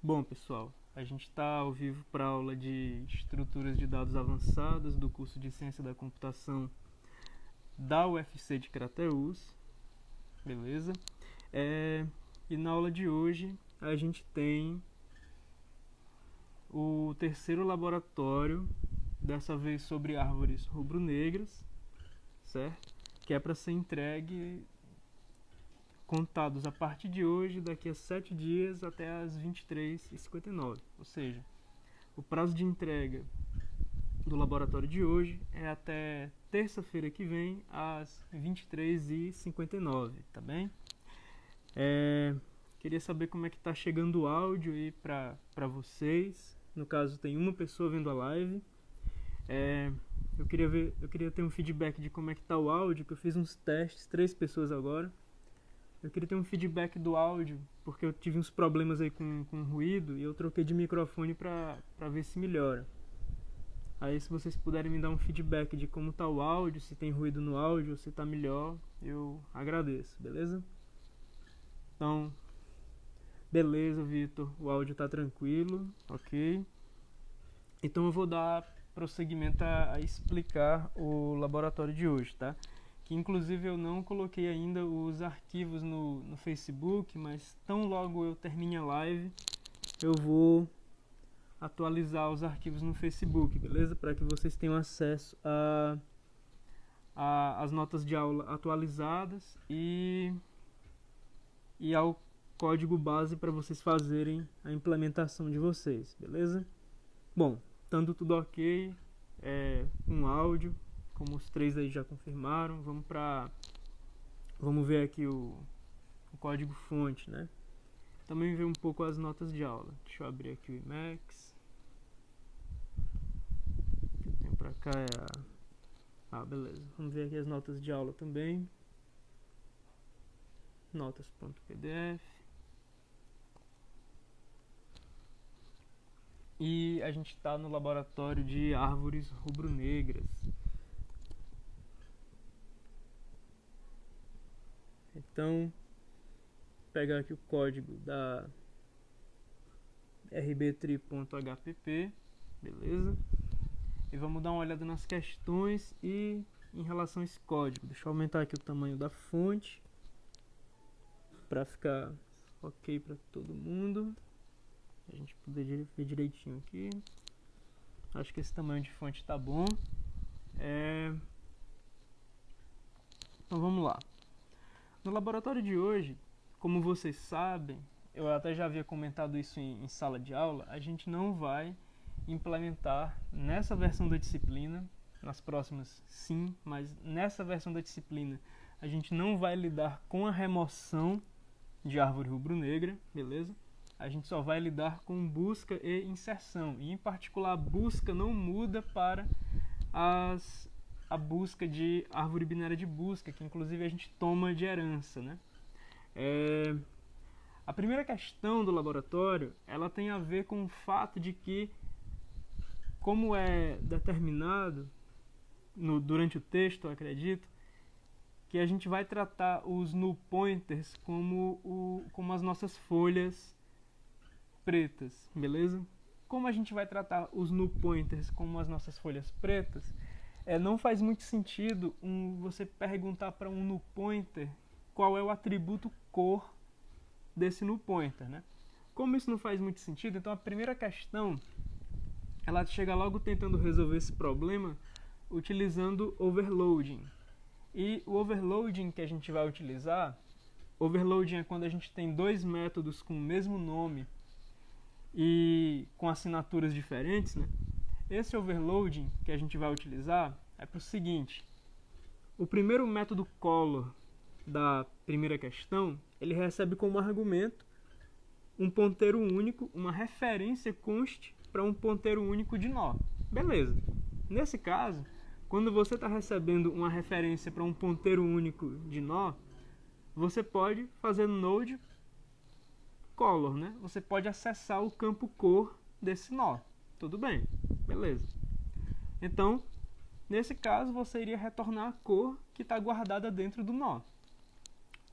Bom, pessoal, a gente está ao vivo para a aula de estruturas de dados avançadas do curso de Ciência da Computação da UFC de Crateús, beleza? E na aula de hoje a gente tem o terceiro laboratório, dessa vez sobre árvores rubro-negras, certo? Que é para ser entregue contados a partir de hoje, daqui a 7 dias até as 23h59. Ou seja, o prazo de entrega do laboratório de hoje é até terça-feira que vem, às 23h59, tá bem? Queria saber como é que tá chegando o áudio aí para vocês. No caso, tem uma pessoa vendo a live. Eu queria ter um feedback de como é que tá o áudio, que eu fiz uns testes, 3 pessoas agora. Eu queria ter um feedback do áudio, porque eu tive uns problemas aí com ruído e eu troquei de microfone pra ver se melhora. Aí se vocês puderem me dar um feedback de como tá o áudio, se tem ruído no áudio, se tá melhor, eu agradeço, beleza? Então, beleza, Vitor, o áudio tá tranquilo, ok? Então eu vou dar prosseguimento a explicar o laboratório de hoje, tá? Que inclusive eu não coloquei ainda os arquivos no Facebook, mas tão logo eu termine a live, eu vou atualizar os arquivos no Facebook, beleza? Para que vocês tenham acesso às notas de aula atualizadas e ao código base para vocês fazerem a implementação de vocês, beleza? Bom, estando tudo ok, com áudio, como os 3 aí já confirmaram, vamos ver aqui o código fonte, né? Também ver um pouco as notas de aula. Deixa eu abrir aqui o Emacs. O que eu tenho pra cá é beleza. Vamos ver aqui as notas de aula também. Notas.pdf. E a gente está no laboratório de árvores rubro-negras. Então, vou pegar aqui o código da rbtri.hpp, beleza? E vamos dar uma olhada nas questões e em relação a esse código. Deixa eu aumentar aqui o tamanho da fonte para ficar ok para todo mundo. A gente poder ver direitinho aqui. Acho que esse tamanho de fonte tá bom. Então vamos lá. No laboratório de hoje, como vocês sabem, eu até já havia comentado isso em sala de aula, a gente não vai implementar nessa versão da disciplina, nas próximas sim, mas nessa versão da disciplina a gente não vai lidar com a remoção de árvore rubro-negra, beleza? A gente só vai lidar com busca e inserção, e em particular a busca não muda para a busca de árvore binária de busca, que inclusive a gente toma de herança, né? A primeira questão do laboratório, ela tem a ver com o fato de que, como é determinado durante o texto, eu acredito, que a gente vai tratar os null pointers como as nossas folhas pretas, beleza? Como a gente vai tratar os null pointers como as nossas folhas pretas, não faz muito sentido você perguntar para um null pointer qual é o atributo cor desse null pointer, né? Como isso não faz muito sentido, então a primeira questão, ela chega logo tentando resolver esse problema utilizando overloading. E o overloading que a gente vai utilizar, overloading é quando a gente tem 2 métodos com o mesmo nome e com assinaturas diferentes, né? Esse overloading que a gente vai utilizar é para o seguinte: o primeiro método color da primeira questão, ele recebe como argumento um ponteiro único, uma referência const para um ponteiro único de nó. Beleza. Nesse caso, quando você está recebendo uma referência para um ponteiro único de nó, você pode fazer node color, né? Você pode acessar o campo cor desse nó. Tudo bem, beleza. Então, nesse caso, você iria retornar a cor que está guardada dentro do nó.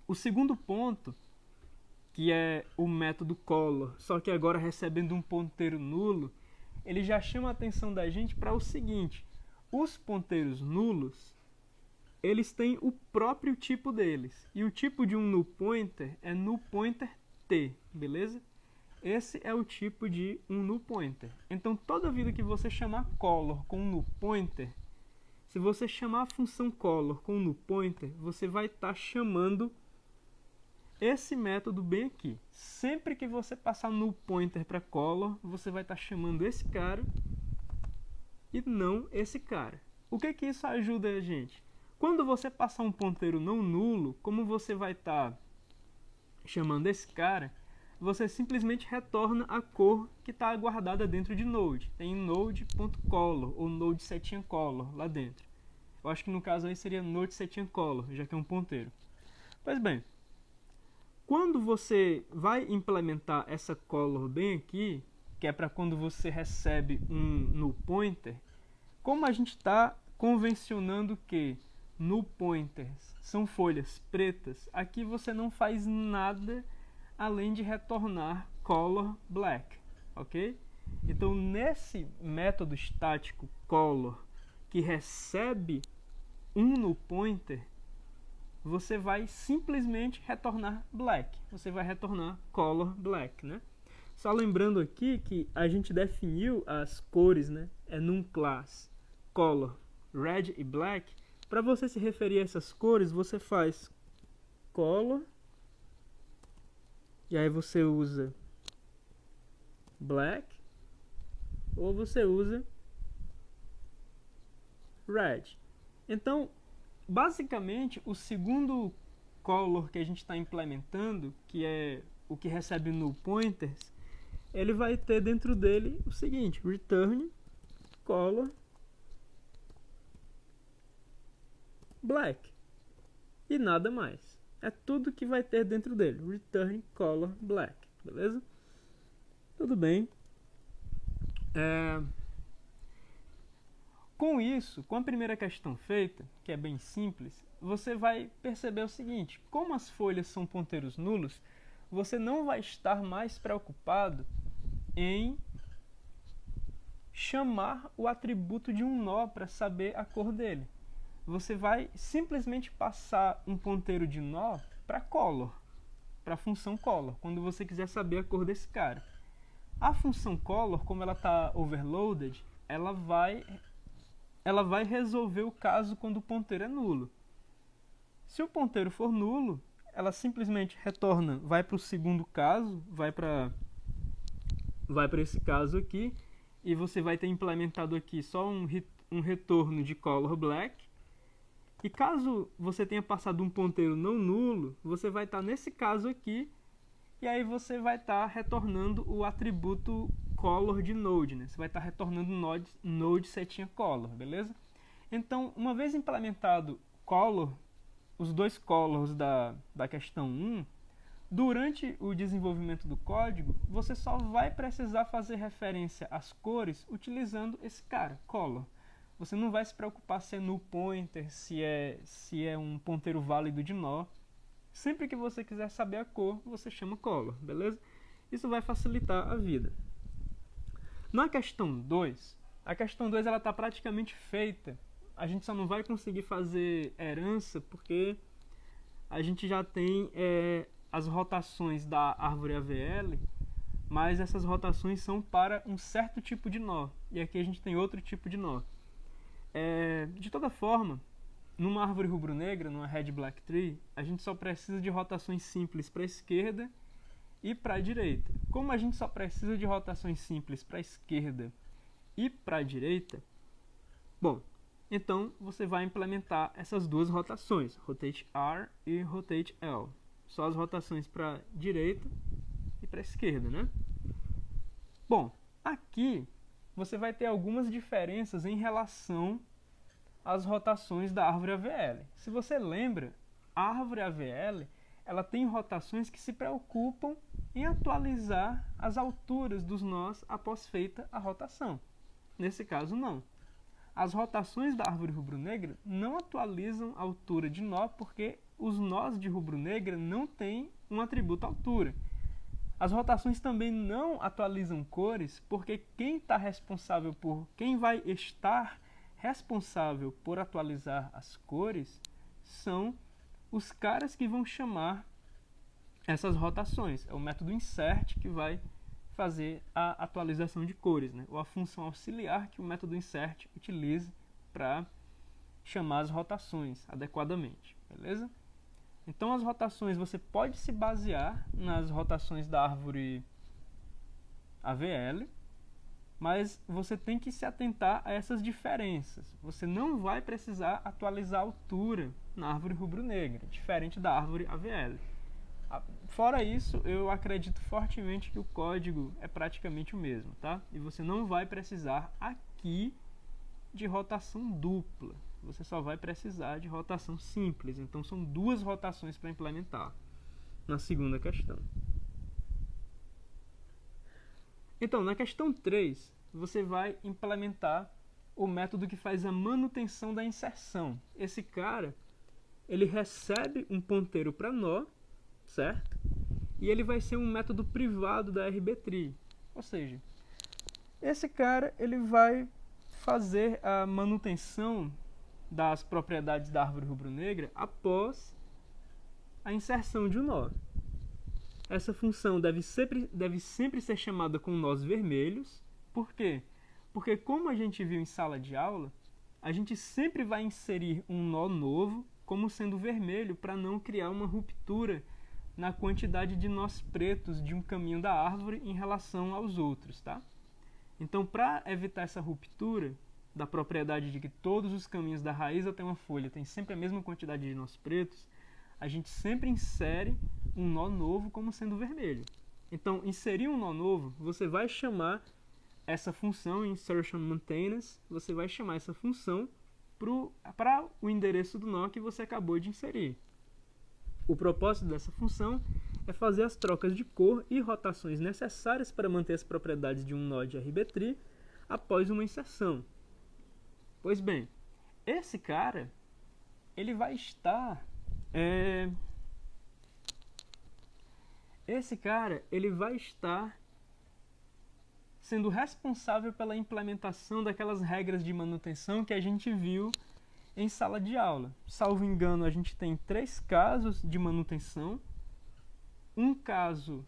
O segundo ponto que é o método color, só que agora recebendo um ponteiro nulo, ele já chama a atenção da gente para o seguinte: os ponteiros nulos, eles têm o próprio tipo deles, e o tipo de um null pointer é null pointer t, beleza? Esse é o tipo de um null pointer. Então, toda vida que você chamar color com um null pointer, se você chamar a função color com um null pointer, você vai estar chamando esse método bem aqui. Sempre que você passar null pointer para color, você vai estar chamando esse cara e não esse cara. O que isso ajuda a gente? Quando você passar um ponteiro não nulo, como você vai estar chamando esse cara, você simplesmente retorna a cor que está guardada dentro de Node. Tem node.color ou node setinha color lá dentro. Eu acho que no caso aí seria node setinha color, já que é um ponteiro. Pois bem, quando você vai implementar essa color bem aqui, que é para quando você recebe um null pointer, como a gente está convencionando que null pointers são folhas pretas, aqui você não faz nada além de retornar color black, ok? Então, nesse método estático color que recebe um null pointer, você vai simplesmente retornar black. Você vai retornar color black, né? Só lembrando aqui que a gente definiu as cores, né? É num class color red e black. Para você se referir a essas cores, você faz color e aí você usa black ou você usa red. Então, basicamente, o segundo color que a gente está implementando, que é o que recebe null pointers, ele vai ter dentro dele o seguinte: return color black e nada mais. É tudo que vai ter dentro dele, return color black, beleza? Tudo bem. Com isso, com a primeira questão feita, que é bem simples, você vai perceber o seguinte: como as folhas são ponteiros nulos, você não vai estar mais preocupado em chamar o atributo de um nó para saber a cor dele. Você vai simplesmente passar um ponteiro de nó para color, para a função color, quando você quiser saber a cor desse cara. A função color, como ela está overloaded, ela vai resolver o caso quando o ponteiro é nulo. Se o ponteiro for nulo, ela simplesmente retorna, vai para o segundo caso, vai para esse caso aqui, e você vai ter implementado aqui só um retorno de color black. E caso você tenha passado um ponteiro não nulo, você vai estar nesse caso aqui, e aí você vai estar retornando o atributo color de node, né? Você vai estar retornando node setinha color, beleza? Então, uma vez implementado color, os dois colors da questão 1, durante o desenvolvimento do código, você só vai precisar fazer referência às cores utilizando esse cara, color. Você não vai se preocupar se é null pointer, se é um ponteiro válido de nó. Sempre que você quiser saber a cor, você chama color, beleza? Isso vai facilitar a vida. Na questão 2, a questão 2 ela está praticamente feita. A gente só não vai conseguir fazer herança porque a gente já tem as rotações da árvore AVL, mas essas rotações são para um certo tipo de nó. E aqui a gente tem outro tipo de nó. De toda forma, numa árvore rubro-negra, numa Red Black Tree, a gente só precisa de rotações simples para a esquerda e para a direita. Como a gente só precisa de rotações simples para a esquerda e para a direita, bom, então você vai implementar essas duas rotações, Rotate R e Rotate L. Só as rotações para a direita e para a esquerda, né? Bom, aqui você vai ter algumas diferenças em relação às rotações da árvore AVL. Se você lembra, a árvore AVL ela tem rotações que se preocupam em atualizar as alturas dos nós após feita a rotação. Nesse caso, não. As rotações da árvore rubro-negra não atualizam a altura de nó porque os nós de rubro-negra não têm um atributo altura. As rotações também não atualizam cores, porque quem vai estar responsável por atualizar as cores são os caras que vão chamar essas rotações. É o método insert que vai fazer a atualização de cores, né? Ou a função auxiliar que o método insert utilize para chamar as rotações adequadamente, beleza? Então as rotações você pode se basear nas rotações da árvore AVL, mas você tem que se atentar a essas diferenças. Você não vai precisar atualizar a altura na árvore rubro-negra, diferente da árvore AVL. Fora isso, eu acredito fortemente que o código é praticamente o mesmo, tá? E você não vai precisar aqui de rotação dupla. Você só vai precisar de rotação simples. Então são duas rotações para implementar na segunda questão. Então, na questão 3, você vai implementar o método que faz a manutenção da inserção. Esse cara, ele recebe um ponteiro para nó, certo? E ele vai ser um método privado da RBTree. Ou seja, esse cara ele vai fazer a manutenção das propriedades da árvore rubro-negra após a inserção de um nó. Essa função deve sempre ser chamada com nós vermelhos. Por quê? Porque, como a gente viu em sala de aula, a gente sempre vai inserir um nó novo como sendo vermelho para não criar uma ruptura na quantidade de nós pretos de um caminho da árvore em relação aos outros, tá? Então, para evitar essa ruptura da propriedade de que todos os caminhos da raiz até uma folha têm sempre a mesma quantidade de nós pretos, a gente sempre insere um nó novo como sendo vermelho. Então, inserir um nó novo, você vai chamar essa função insertion maintenance, você vai chamar essa função para o endereço do nó que você acabou de inserir. O propósito dessa função é fazer as trocas de cor e rotações necessárias para manter as propriedades de um nó de RBTree após uma inserção. Pois bem, esse cara ele vai estar sendo responsável pela implementação daquelas regras de manutenção que a gente viu em sala de aula. Salvo engano, a gente tem 3 casos de manutenção. Um caso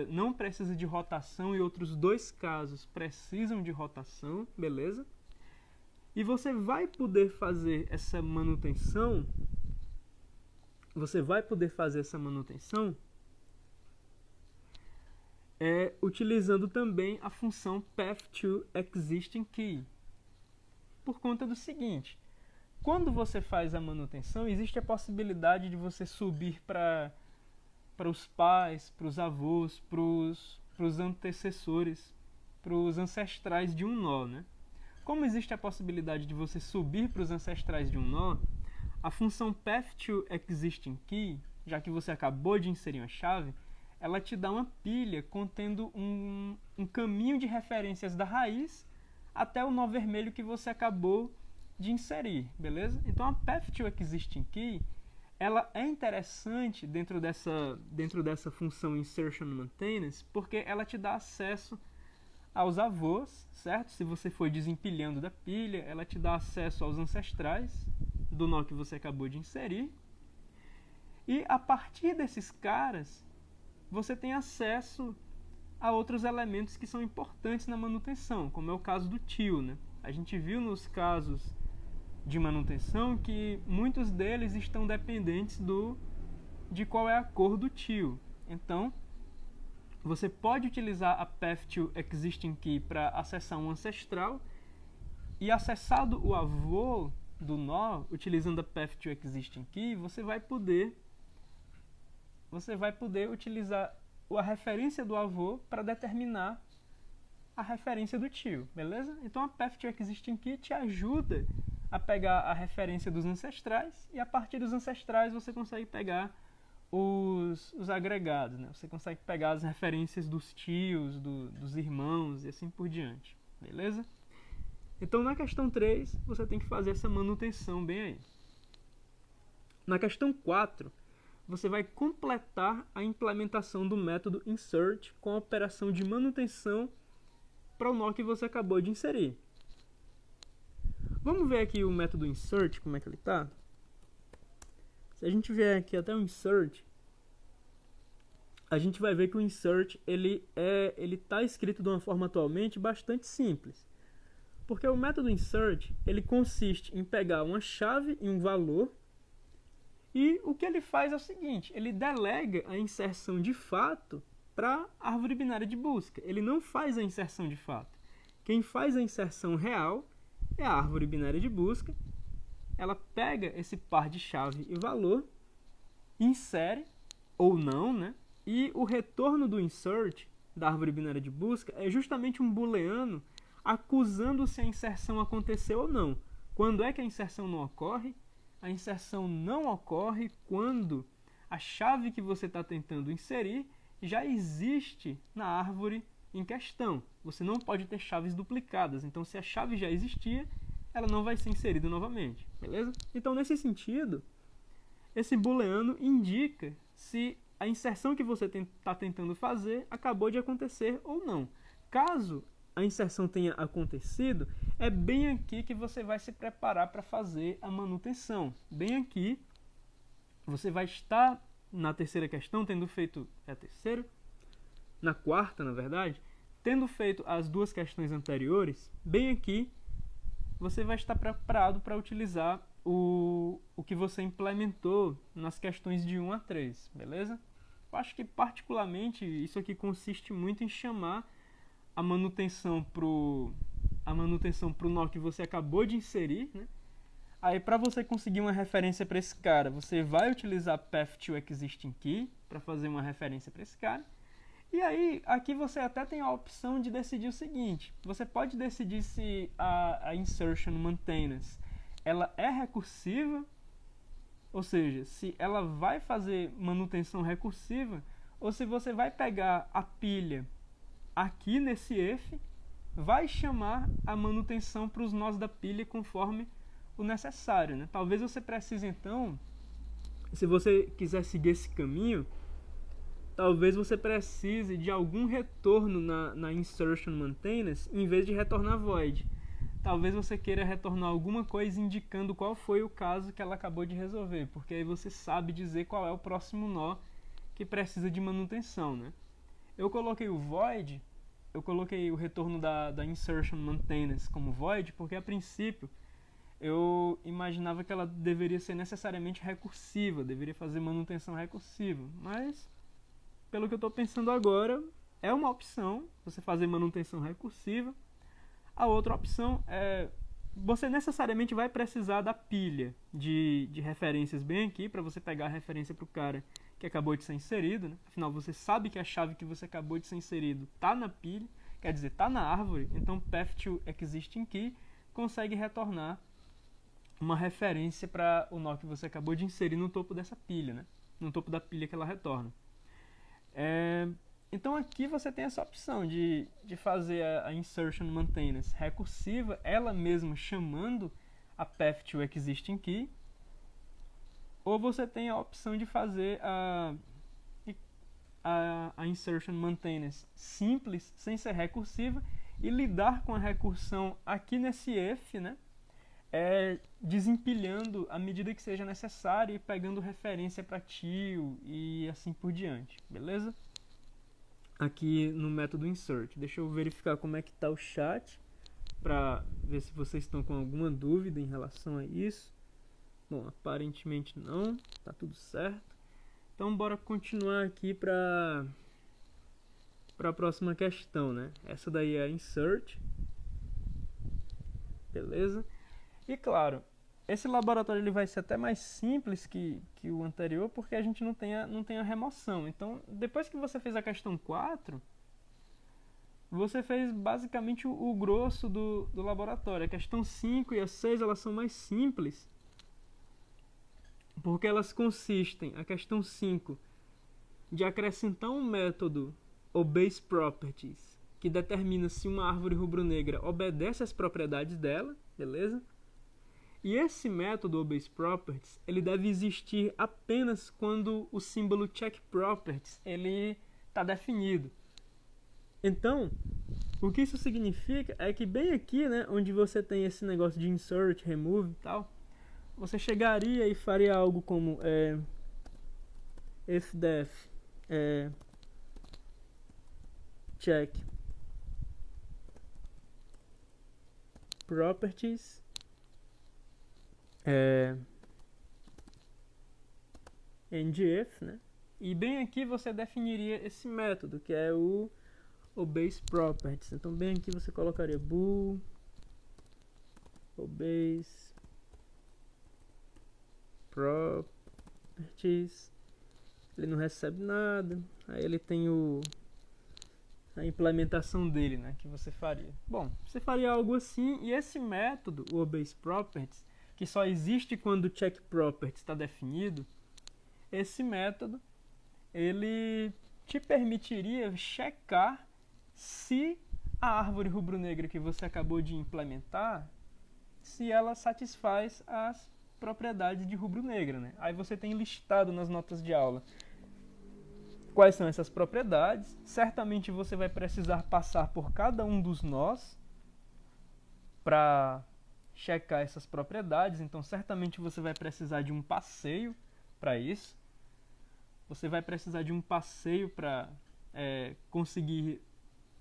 não precisa de rotação e outros 2 casos precisam de rotação, beleza? E você vai poder fazer essa manutenção utilizando também a função pathToExistingKey. Por conta do seguinte, quando você faz a manutenção, existe a possibilidade de você subir para os pais, para os avós, para os antecessores, para os ancestrais de um nó, né? Como existe a possibilidade de você subir para os ancestrais de um nó, a função pathToExistingKey, já que você acabou de inserir uma chave, ela te dá uma pilha contendo um caminho de referências da raiz até o nó vermelho que você acabou de inserir, beleza? Então a pathToExistingKey ela é interessante dentro dessa função insertion maintenance, porque ela te dá acesso aos avós, certo? Se você for desempilhando da pilha, ela te dá acesso aos ancestrais do nó que você acabou de inserir. E a partir desses caras, você tem acesso a outros elementos que são importantes na manutenção, como é o caso do tio, né? A gente viu nos casos de manutenção que muitos deles estão dependentes de qual é a cor do tio. Então, você pode utilizar a pathToExistingKey para acessar um ancestral e, acessado o avô do nó, utilizando a pathToExistingKey, você vai poder utilizar a referência do avô para determinar a referência do tio, beleza? Então a pathToExistingKey te ajuda a pegar a referência dos ancestrais e a partir dos ancestrais você consegue pegar os agregados, né? Você consegue pegar as referências dos tios, dos irmãos e assim por diante, beleza? Então na questão 3 você tem que fazer essa manutenção bem aí. Na questão 4 você vai completar a implementação do método insert com a operação de manutenção para o nó que você acabou de inserir. Vamos ver aqui o método insert, como é que ele está? Se a gente vier aqui até o insert, a gente vai ver que o insert ele está escrito de uma forma atualmente bastante simples. Porque o método insert ele consiste em pegar uma chave e um valor, e o que ele faz é o seguinte: ele delega a inserção de fato para a árvore binária de busca. Ele não faz a inserção de fato. Quem faz a inserção real é a árvore binária de busca. Ela pega esse par de chave e valor, insere ou não, né? E o retorno do insert da árvore binária de busca é justamente um booleano acusando se a inserção aconteceu ou não. Quando é que a inserção não ocorre? A inserção não ocorre quando a chave que você está tentando inserir já existe na árvore em questão. Você não pode ter chaves duplicadas. Então, se a chave já existia, ela não vai ser inserida novamente. Beleza? Então, nesse sentido, esse booleano indica se a inserção que você está tentando fazer acabou de acontecer ou não. Caso a inserção tenha acontecido, é bem aqui que você vai se preparar para fazer a manutenção. Bem aqui, você vai estar na terceira questão, tendo feito a terceira, na quarta, na verdade, tendo feito as duas questões anteriores, bem aqui, você vai estar preparado para utilizar o que você implementou nas questões de 1 a 3, beleza? Eu acho que, particularmente, isso aqui consiste muito em chamar a manutenção pro nó que você acabou de inserir, né? Aí, para você conseguir uma referência para esse cara, você vai utilizar path_to_existing_key para fazer uma referência para esse cara. E aí, aqui você até tem a opção de decidir o seguinte: você pode decidir se a insertion maintenance ela é recursiva, ou seja, se ela vai fazer manutenção recursiva, ou se você vai pegar a pilha aqui nesse if, vai chamar a manutenção para os nós da pilha conforme o necessário, né? Talvez você precise, então, se você quiser seguir esse caminho, talvez você precise de algum retorno na insertion maintenance em vez de retornar void. Talvez você queira retornar alguma coisa indicando qual foi o caso que ela acabou de resolver, porque aí você sabe dizer qual é o próximo nó que precisa de manutenção, né? Eu coloquei o void, eu coloquei o retorno da insertion maintenance como void, porque a princípio eu imaginava que ela deveria ser necessariamente recursiva, deveria fazer manutenção recursiva, mas pelo que eu estou pensando agora, é uma opção você fazer manutenção recursiva. A outra opção é, você necessariamente vai precisar da pilha de referências bem aqui, para você pegar a referência para o cara que acabou de ser inserido, né? Afinal, você sabe que a chave que você acabou de ser inserido está na pilha, quer dizer, está na árvore, então path_to_existing_key consegue retornar uma referência para o nó que você acabou de inserir no topo dessa pilha, né? No topo da pilha que ela retorna. Então aqui você tem essa opção de fazer a insertion maintenance recursiva, ela mesma chamando a path_to_existing_key, ou você tem a opção de fazer a insertion maintenance simples, sem ser recursiva, e lidar com a recursão aqui nesse if, né? Desempilhando à medida que seja necessário e pegando referência para tio e assim por diante, beleza? Aqui no método insert. Deixa eu verificar como é que está o chat para ver se vocês estão com alguma dúvida em relação a isso. Bom, aparentemente não, tá tudo certo. Então bora continuar aqui para a próxima questão, né? Essa daí é a insert, beleza? E claro, esse laboratório ele vai ser até mais simples que o anterior, porque a gente não tem a remoção. Então, depois que você fez a questão 4, você fez basicamente o grosso do laboratório. A questão 5 e a 6 elas são mais simples, porque elas consistem, a questão 5, de acrescentar um método obeisProperties, que determina se uma árvore rubro-negra obedece às propriedades dela, beleza? E esse método oBaseProperties, ele deve existir apenas quando o símbolo checkProperties ele está definido. Então, o que isso significa é que bem aqui, né, onde você tem esse negócio de insert, remove e tal, você chegaria e faria algo como ifdef check properties endif, né? E bem aqui você definiria esse método, que é o oBaseProperties. Então bem aqui você colocaria bool oBaseProperties. Ele não recebe nada. Aí ele tem a implementação dele, né, que você faria. Bom, você faria algo assim, e esse método, o oBaseProperties, que só existe quando o checkProperties está definido, esse método, ele te permitiria checar se a árvore rubro-negra que você acabou de implementar, se ela satisfaz as propriedades de rubro-negra, né? Aí você tem listado nas notas de aula quais são essas propriedades. Certamente você vai precisar passar por cada um dos nós para checar essas propriedades. Então, certamente você vai precisar de um passeio para isso. Você vai precisar de um passeio para conseguir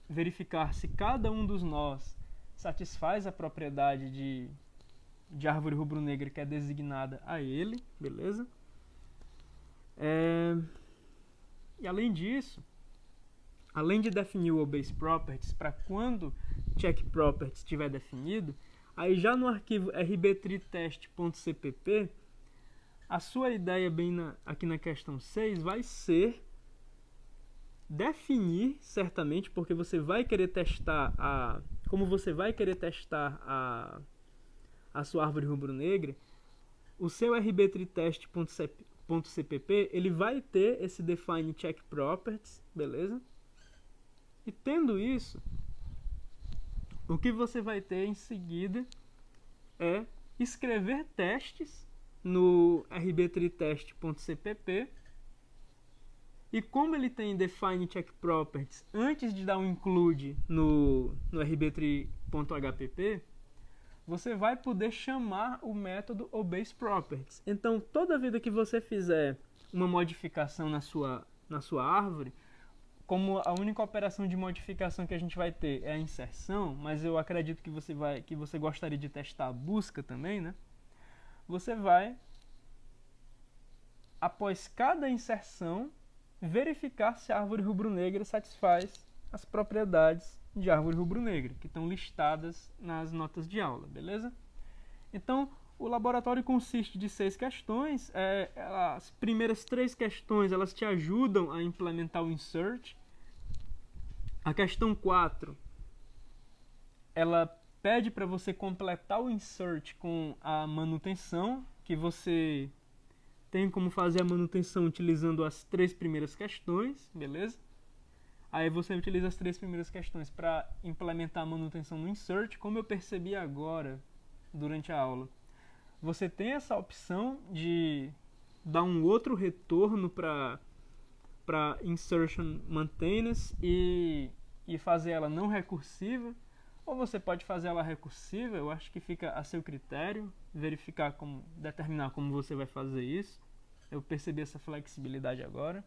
verificar se cada um dos nós satisfaz a propriedade de árvore rubro-negra que é designada a ele, beleza? E além disso, além de definir o oBaseProperties para quando checkProperties estiver definido, aí já no arquivo rbtreetest.cpp, a sua ideia aqui na questão 6 vai ser definir, certamente, porque você vai querer testar como você vai querer testar a sua árvore rubro-negra, o seu rbtreetest.cpp, ele vai ter esse define checkProperties, beleza? E tendo isso, o que você vai ter em seguida é escrever testes no rbtreetest.cpp, e como ele tem define checkProperties antes de dar um include no rbtree.hpp, você vai poder chamar o método oBaseProperties. Então, toda vida que você fizer uma modificação na sua árvore, como a única operação de modificação que a gente vai ter é a inserção, mas eu acredito que você gostaria de testar a busca também, né? Você vai, após cada inserção, verificar se a árvore rubro-negra satisfaz as propriedades de árvore rubro-negra, que estão listadas nas notas de aula, beleza? Então, o laboratório consiste de 6 questões. As primeiras 3 questões, elas te ajudam a implementar o insert. A questão 4, ela pede para você completar o insert com a manutenção, que você tem como fazer a manutenção utilizando as 3 primeiras questões, beleza? Aí você utiliza as 3 primeiras questões para implementar a manutenção no insert. Como eu percebi agora, durante a aula, você tem essa opção de dar um outro retorno para insertion maintenance e fazer ela não recursiva, ou você pode fazer ela recursiva. Eu acho que fica a seu critério, determinar como você vai fazer isso. Eu percebi essa flexibilidade agora.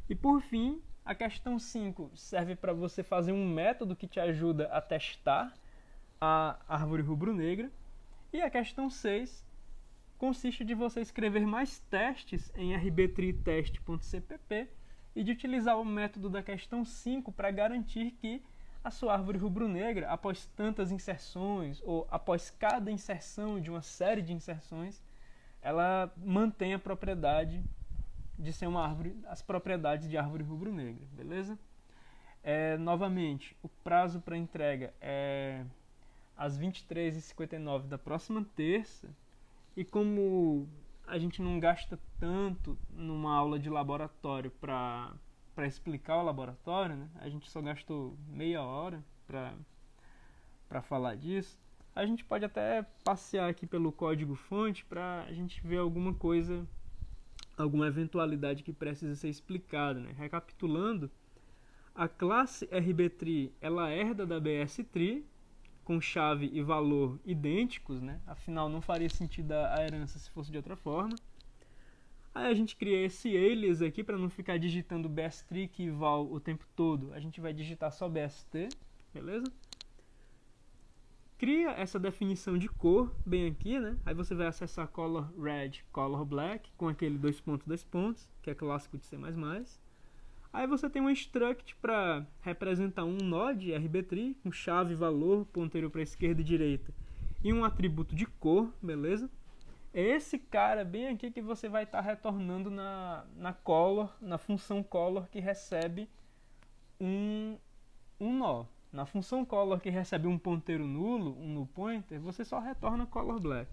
E por fim, a questão 5 serve para você fazer um método que te ajuda a testar a árvore rubro-negra. E a questão 6 consiste de você escrever mais testes em rbtreetest.cpp e de utilizar o método da questão 5 para garantir que a sua árvore rubro-negra, após tantas inserções ou após cada inserção de uma série de inserções, ela mantém a propriedade de ser uma árvore, as propriedades de árvore rubro-negra, beleza? Novamente, o prazo para entrega é às 23h59 da próxima terça, e como a gente não gasta tanto numa aula de laboratório para explicar o laboratório, né? A gente só gastou meia hora para falar disso, A gente pode até passear aqui pelo código-fonte para a gente ver alguma coisa, alguma eventualidade que precisa ser explicada, né? Recapitulando, a classe RBTree, ela herda da BSTree, com chave e valor idênticos, né? Afinal, não faria sentido a herança se fosse de outra forma. Aí a gente cria esse alias aqui para não ficar digitando BSTree e val o tempo todo. A gente vai digitar só BST, beleza? Cria essa definição de cor bem aqui, né? Aí você vai acessar color red, color black, com aquele dois pontos, que é clássico de C++. Aí você tem um struct para representar um nó de RBTree, com chave, valor, ponteiro para esquerda e direita, e um atributo de cor, beleza? É esse cara bem aqui que você vai estar retornando na color, na função color que recebe um nó. Na função color que recebe um ponteiro nulo, um null pointer, você só retorna color black.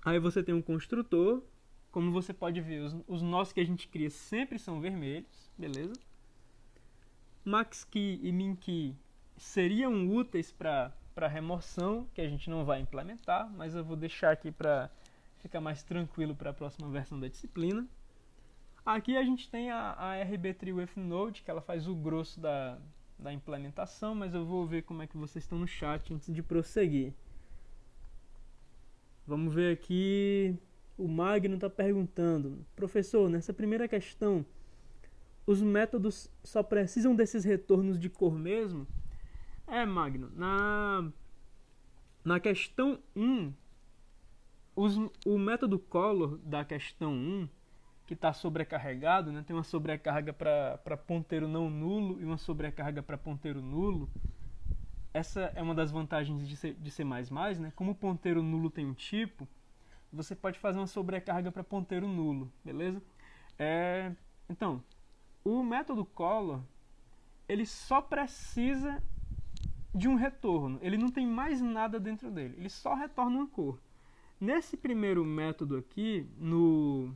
Aí você tem um construtor. Como você pode ver, os nós que a gente cria sempre são vermelhos, beleza? MaxKey e MinKey seriam úteis para remoção, que a gente não vai implementar, mas eu vou deixar aqui para ficar mais tranquilo para a próxima versão da disciplina. Aqui a gente tem a RBTreeWithNode, que ela faz o grosso da implementação, mas eu vou ver como é que vocês estão no chat antes de prosseguir. Vamos ver aqui. O Magno está perguntando: professor, nessa primeira questão, os métodos só precisam desses retornos de cor mesmo? Magno, na questão 1, o método color da questão 1, que está sobrecarregado, né, tem uma sobrecarga para ponteiro não nulo e uma sobrecarga para ponteiro nulo. Essa é uma das vantagens de C++, né? Como o ponteiro nulo tem um tipo, você pode fazer uma sobrecarga para ponteiro nulo, beleza? Então, o método color, ele só precisa de um retorno. Ele não tem mais nada dentro dele. Ele só retorna uma cor. Nesse primeiro método aqui, no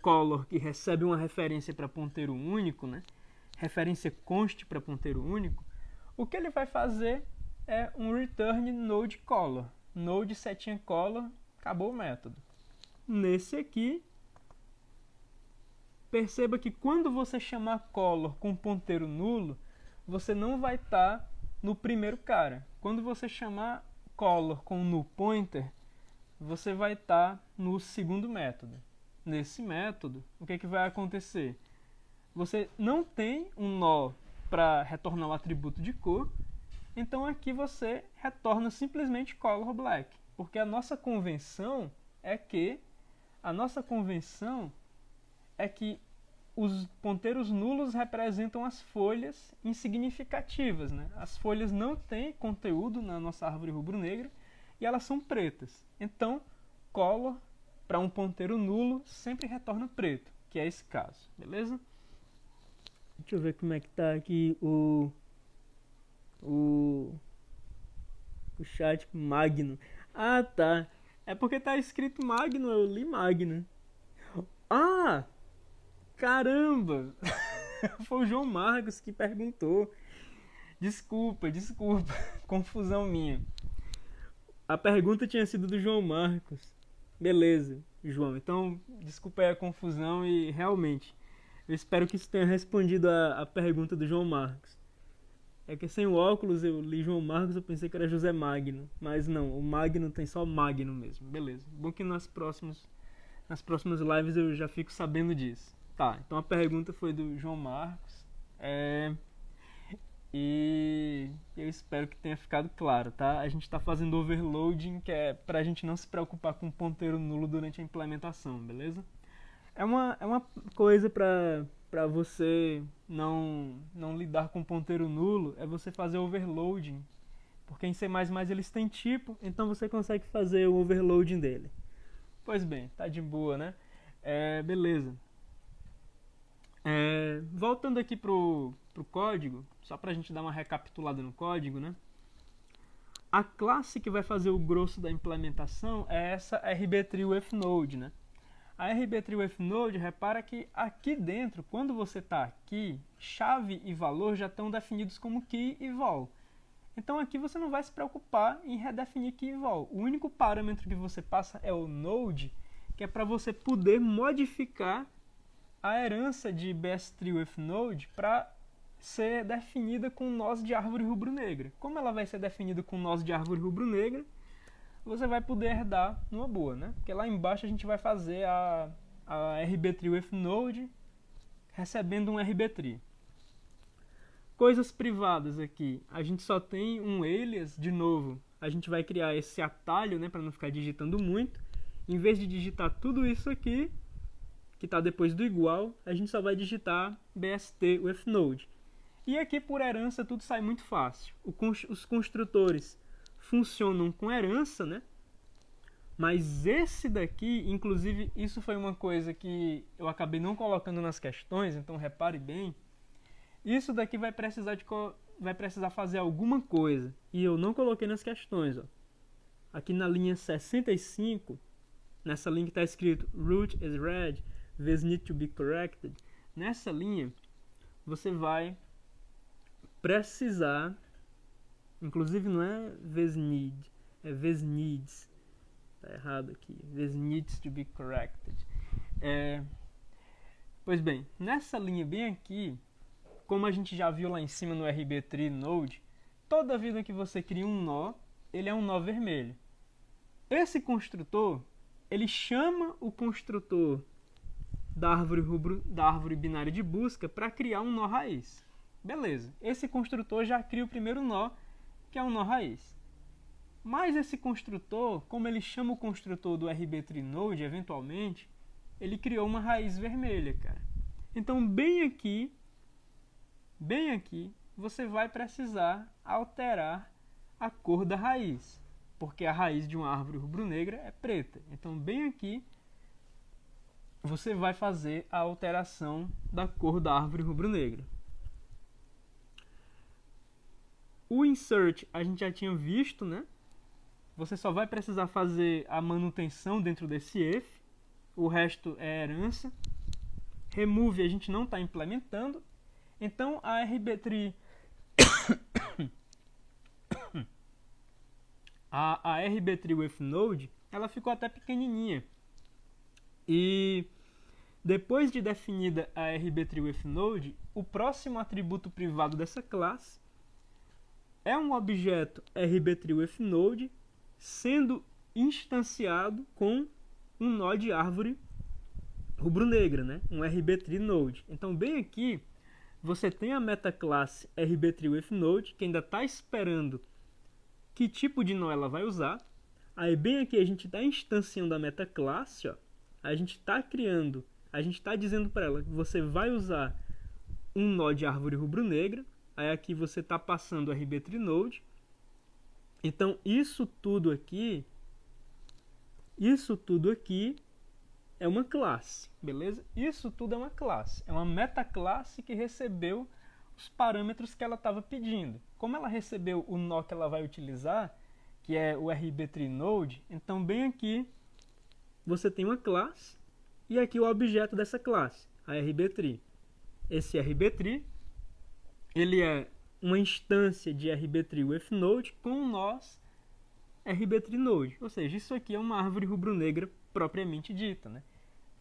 color, que recebe uma referência para ponteiro único, né? Referência const para ponteiro único, o que ele vai fazer é um return node color. Node setinha color, acabou o método. Nesse aqui, perceba que quando você chamar color com ponteiro nulo, você não vai estar no primeiro cara. Quando você chamar color com null pointer, você vai estar no segundo método. Nesse método, o que vai acontecer? Você não tem um nó para retornar o atributo de cor, então aqui você retorna simplesmente color black, porque a nossa convenção é que os ponteiros nulos representam as folhas insignificativas, né? As folhas não têm conteúdo na nossa árvore rubro-negra e elas são pretas. Então, color para um ponteiro nulo sempre retorna preto, que é esse caso, beleza? Deixa eu ver como é que tá aqui o chat Magno. Ah, tá. É porque tá escrito Magno, eu li Magno. Ah! Caramba! Foi o João Marcos que perguntou. Desculpa. Confusão minha. A pergunta tinha sido do João Marcos. Beleza, João. Então, desculpa aí a confusão e realmente, eu espero que isso tenha respondido a pergunta do João Marcos. É que sem o óculos eu li João Marcos, eu pensei que era José Magno. Mas não, o Magno tem só Magno mesmo. Beleza. Bom que nas próximas lives eu já fico sabendo disso. Tá, então a pergunta foi do João Marcos. E eu espero que tenha ficado claro, tá? A gente está fazendo overloading, que é pra gente não se preocupar com ponteiro nulo durante a implementação, beleza? É uma coisa para você não lidar com ponteiro nulo, é você fazer overloading. Porque em C++ eles têm tipo, então você consegue fazer o overloading dele. Pois bem, tá de boa, né? Beleza. Voltando aqui pro código, só pra gente dar uma recapitulada no código, né? A classe que vai fazer o grosso da implementação é essa RBTreeWithNode, né? A RBTreeWithNode, repara que aqui dentro, quando você está aqui, chave e valor já estão definidos como key e vol. Então aqui você não vai se preocupar em redefinir key vol. O único parâmetro que você passa é o node, que é para você poder modificar a herança de bs_tree with node para ser definida com nós de árvore rubro-negra. Como ela vai ser definida com nós de árvore rubro-negra, você vai poder herdar numa boa, né? Porque lá embaixo a gente vai fazer a rbtree with node recebendo um rbtree. Coisas privadas aqui, a gente só tem um alias, de novo, a gente vai criar esse atalho, né, para não ficar digitando muito. Em vez de digitar tudo isso aqui, que está depois do igual, a gente só vai digitar bst with node. E aqui por herança tudo sai muito fácil. Os construtores funcionam com herança, né? Mas esse daqui, inclusive, isso foi uma coisa que eu acabei não colocando nas questões, então repare bem. Isso daqui vai precisar fazer alguma coisa. E eu não coloquei nas questões. Ó. Aqui na linha 65, nessa linha que está escrito root is red, this need to be corrected. Nessa linha, você vai precisar, inclusive não é this need, é this needs. Está errado aqui. This needs to be corrected. Pois bem, nessa linha bem aqui, como a gente já viu lá em cima no rbtree node, toda vida que você cria um nó, ele é um nó vermelho. Esse construtor, ele chama o construtor da árvore binária de busca para criar um nó raiz. Beleza, esse construtor já cria o primeiro nó, que é um nó raiz. Mas esse construtor, como ele chama o construtor do rbtree node, eventualmente, ele criou uma raiz vermelha, cara. Então, bem aqui, você vai precisar alterar a cor da raiz, porque a raiz de uma árvore rubro-negra é preta. Então, bem aqui, você vai fazer a alteração da cor da árvore rubro-negra. O insert a gente já tinha visto, né? Você só vai precisar fazer a manutenção dentro desse if, o resto é herança. Remove a gente não está implementando. Então a rbtree a rbtree with node, ela ficou até pequenininha. E depois de definida a rbtree with node, o próximo atributo privado dessa classe é um objeto rbtree with node sendo instanciado com um nó de árvore rubro-negra, né? Um rbtree node. Então bem aqui você tem a metaclasse rbtree with node, que ainda está esperando que tipo de nó ela vai usar. Aí bem aqui a gente está instanciando a metaclasse, ó. A gente está criando, a gente está dizendo para ela que você vai usar um nó de árvore rubro-negra. Aí aqui você está passando o rbtree node. Então isso tudo aqui é uma classe, beleza? Isso tudo é uma classe, é uma metaclasse que recebeu os parâmetros que ela estava pedindo. Como ela recebeu o nó que ela vai utilizar, que é o rbtree node, então bem aqui você tem uma classe e aqui o objeto dessa classe, a rbtree. Esse rbtree, ele é uma instância de rbtree with node com nós rbtree node, ou seja, isso aqui é uma árvore rubro-negra propriamente dita, né?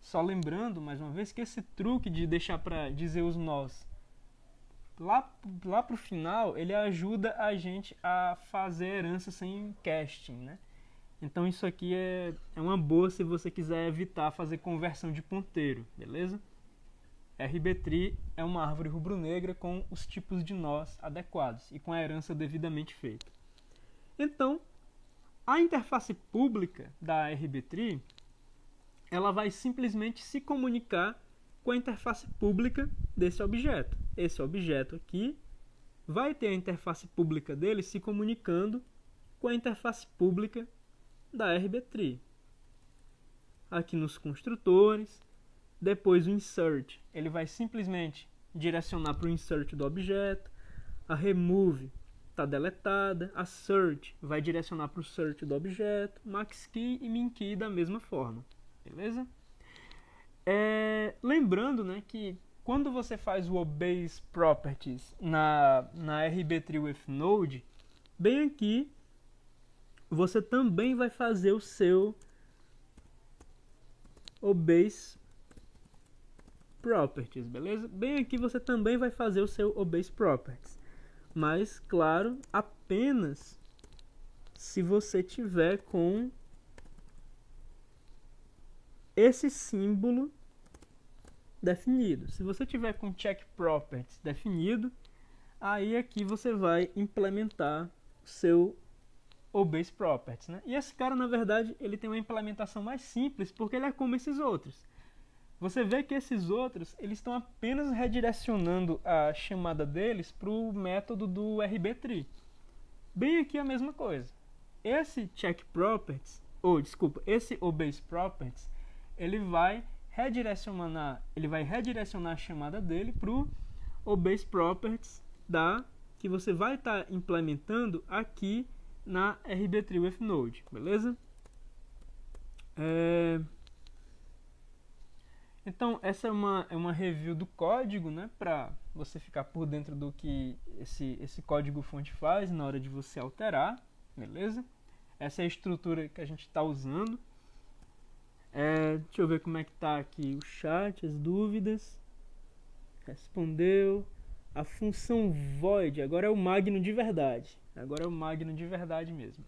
Só lembrando, mais uma vez, que esse truque de deixar para dizer os nós lá para o final, ele ajuda a gente a fazer herança sem casting, né? Então isso aqui é uma boa se você quiser evitar fazer conversão de ponteiro, beleza? rbtree é uma árvore rubro-negra com os tipos de nós adequados e com a herança devidamente feita. Então, a interface pública da rbtree, ela vai simplesmente se comunicar com a interface pública desse objeto. Esse objeto aqui vai ter a interface pública dele se comunicando com a interface pública da rbtree. Aqui nos construtores, depois o insert, ele vai simplesmente direcionar para o insert do objeto, a remove está deletada, a search vai direcionar para o search do objeto, maxKey e minKey da mesma forma, beleza? Lembrando, né, que quando você faz o obeys properties na rbtree with node, bem aqui você também vai fazer o seu obase properties, beleza? Bem aqui você também vai fazer o seu obase properties, mas claro, apenas se você tiver com esse símbolo definido. Se você tiver com check properties definido, aí aqui você vai implementar o seu obase properties, né? E esse cara, na verdade, ele tem uma implementação mais simples, porque ele é como esses outros. Você vê que esses outros, eles estão apenas redirecionando a chamada deles para o método do RB-Tree. Bem aqui a mesma coisa. Esse check properties, esse obase properties, ele vai redirecionar a chamada dele para o obase properties que você vai estar implementando aqui na RB-Tree with Node, beleza? Então, essa é uma review do código, né, para você ficar por dentro do que esse código-fonte faz na hora de você alterar, beleza? Essa é a estrutura que a gente está usando. Deixa eu ver como é que está aqui o chat, as dúvidas. Respondeu. A função void, agora é o Magno de verdade. Agora é o Magno de verdade mesmo.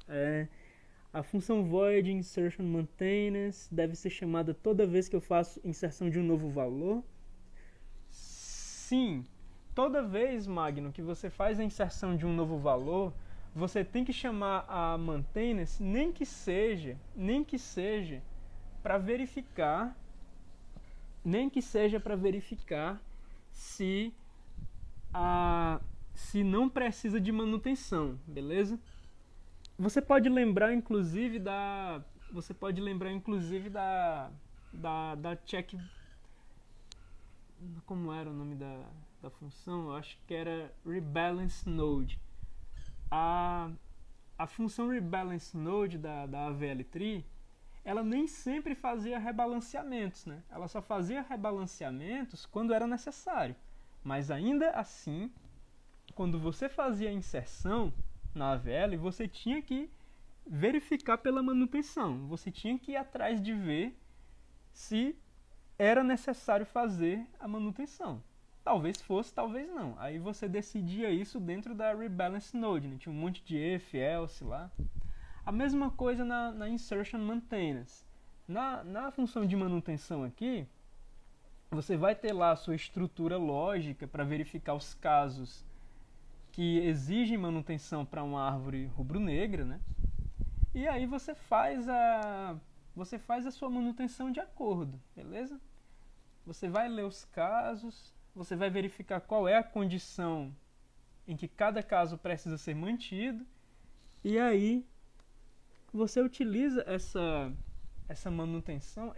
A função void insertion maintenance deve ser chamada toda vez que eu faço inserção de um novo valor? Sim, toda vez, Magno, que você faz a inserção de um novo valor, você tem que chamar a maintenance, nem que seja para verificar, se não precisa de manutenção, beleza? Você pode lembrar inclusive da check, como era o nome da função? Eu acho que era rebalance node. A função rebalance node da AVL-Tree, ela nem sempre fazia rebalanceamentos, né? Ela só fazia rebalanceamentos quando era necessário. Mas ainda assim, quando você fazia a inserção na AVL, você tinha que verificar pela manutenção. Você tinha que ir atrás de ver se era necessário fazer a manutenção. Talvez fosse, talvez não. Aí você decidia isso dentro da rebalance node, né? Tinha um monte de if, else lá. A mesma coisa na insertion maintenance. Na função de manutenção aqui, você vai ter lá a sua estrutura lógica para verificar os casos que exigem manutenção para uma árvore rubro-negra, né? E aí você faz a sua manutenção de acordo, beleza? Você vai ler os casos, você vai verificar qual é a condição em que cada caso precisa ser mantido, e aí você utiliza essa manutenção,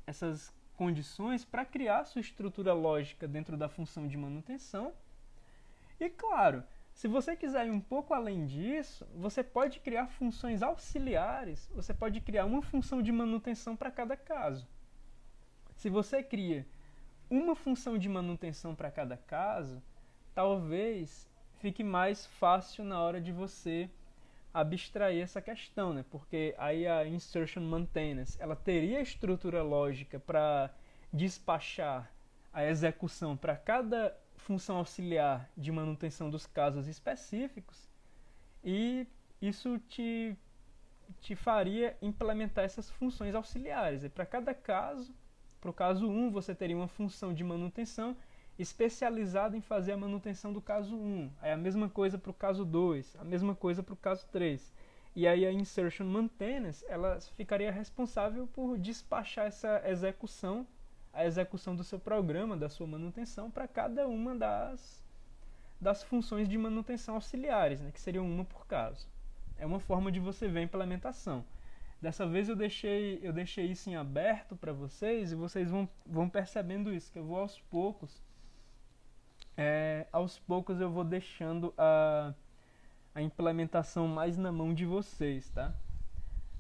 essas condições para criar a sua estrutura lógica dentro da função de manutenção. E claro, se você quiser ir um pouco além disso, você pode criar funções auxiliares, você pode criar uma função de manutenção para cada caso. Se você cria uma função de manutenção para cada caso, talvez fique mais fácil na hora de você abstrair essa questão, né? Porque aí a insertion maintenance, ela teria a estrutura lógica para despachar a execução para cada função auxiliar de manutenção dos casos específicos, e isso te faria implementar essas funções auxiliares. E para cada caso, para o caso 1, você teria uma função de manutenção especializada em fazer a manutenção do caso 1. Aí a mesma coisa para o caso 2, a mesma coisa para o caso 3. E aí a insertion maintenance, ela ficaria responsável por despachar essa execução, a execução do seu programa, da sua manutenção, para cada uma das funções de manutenção auxiliares, né, que seriam uma por caso. É uma forma de você ver a implementação. Dessa vez eu deixei isso em aberto para vocês, e vocês vão percebendo isso, que eu vou aos poucos eu vou deixando a implementação mais na mão de vocês, tá?